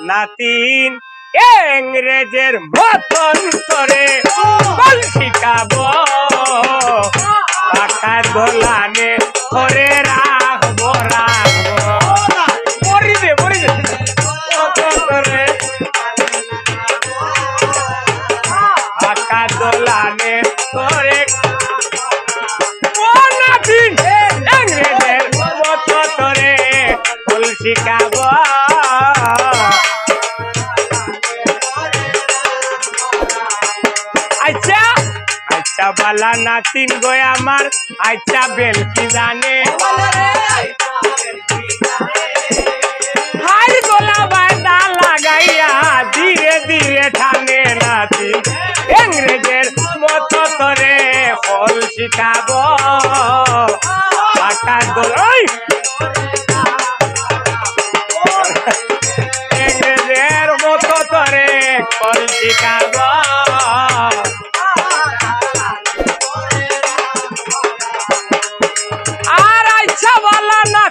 নাতিন ইংরেজের মতন করে শিখাবো পাকা দোলানে করে রাখবো মরি দে পাকা দোলানে করে নাতিন ইংরেজের মতো করে শিখাবো আচ্ছা বালা নাতিন গো আমার আচ্ছা বেল কি জানে হাই গোলা বায়দা লাগাইয়া ধীরে ধীরে ঠানে নাতিন ইংরেজের মতো করে হল শিখাবো পাকা দোলাই ইংরেজের মতো করে হল শিখাবো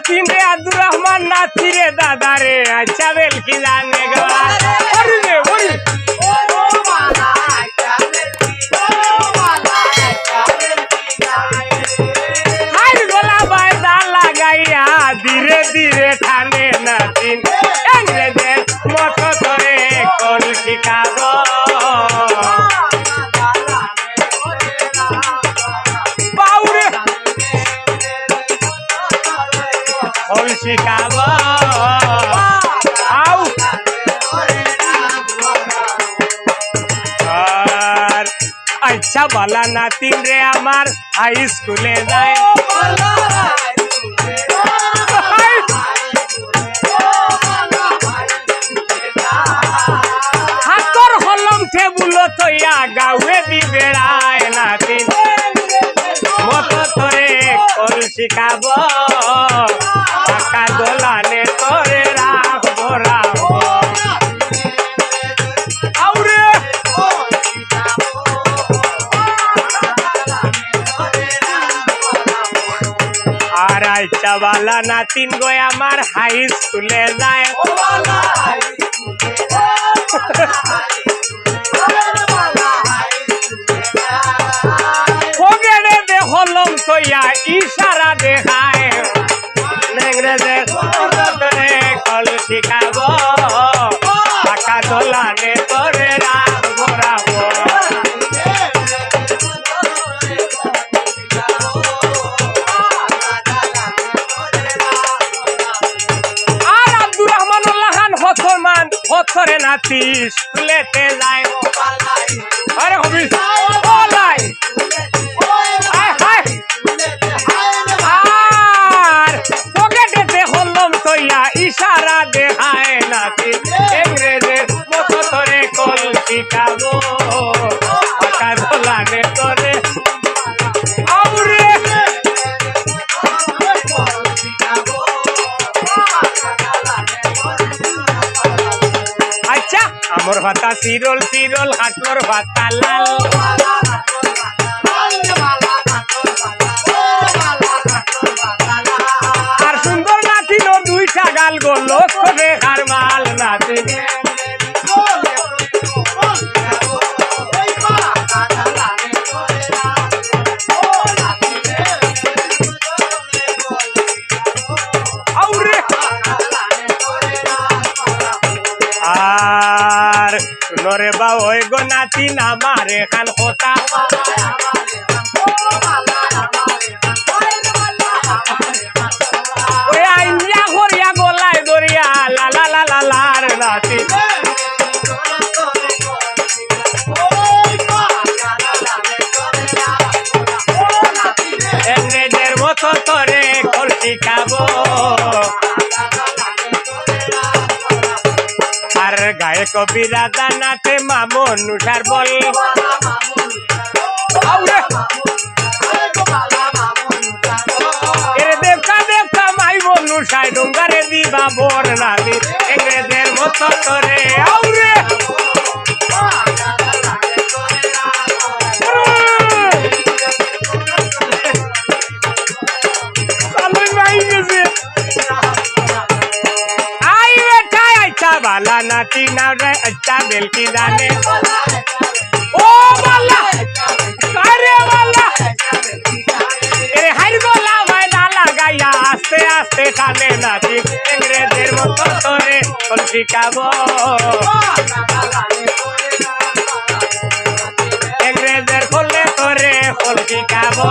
নাতিন রে আব্দুর রহমান নাতি রে দাদা রে আচ্ছা বেল কি জানে গো গোলা বায়দা লাগাইয়া ধীরে ধীরে ঠানে নাতিন ইংরেজের মতো করে কল শিখাবো শিখাবো আচ্ছা বালা নাতিন রে আমার হাই স্কুলে যায় হাতর হলম টেবুল তৈয়া গাঁয়ে দি বেড়ায় নাতিন মতো করে কল শিখাবো পাকা দোলানে করে রাখবো আর আচ্ছা বালা নাতিন গো আমার হাই স্কুলে যায় পকেটে দে হলম তৈয়া ইশারা দেখায় ইংরেজের কল শিখাবো পাকা দোলানে করে রাখবো আর আব্দুর রহমান খান হথরে নাতি স্কুলেতে যায় আরে হবি ইশারা দেখায় নাতি ইংরেজের মতো করে কল শিখাবো পাকা দোলানে করে আচ্ছা আমর ভাতা চিরল চিরল হাটর ভাতা লাল আর সুন্দর নাতিন দুইটা গাল গো লোক দেখার মাল নাতিন আর শুনরে বা ওই গো নাতিন আমার এখান কথা ইংরেজের মতো করে কল শিখাবো আর গায়ে কবিরা দানাতে মামন উঠার বল দেবতা দেবতা মাই মনুষায় ডোঙ্গারে দিবা বোর নাতি ইংরেজের মতো করে আউরে নাচি না রে আচ্ছা বেলকি জানে ও বালা আরে বালা এ হাই বলা ভাই না লাগাইয়া আস্তে আস্তে টানে নাচি ইংরেজের মতো তোরে কলসি খাবো ইংরেজের করলে তোরে কলসি খাবো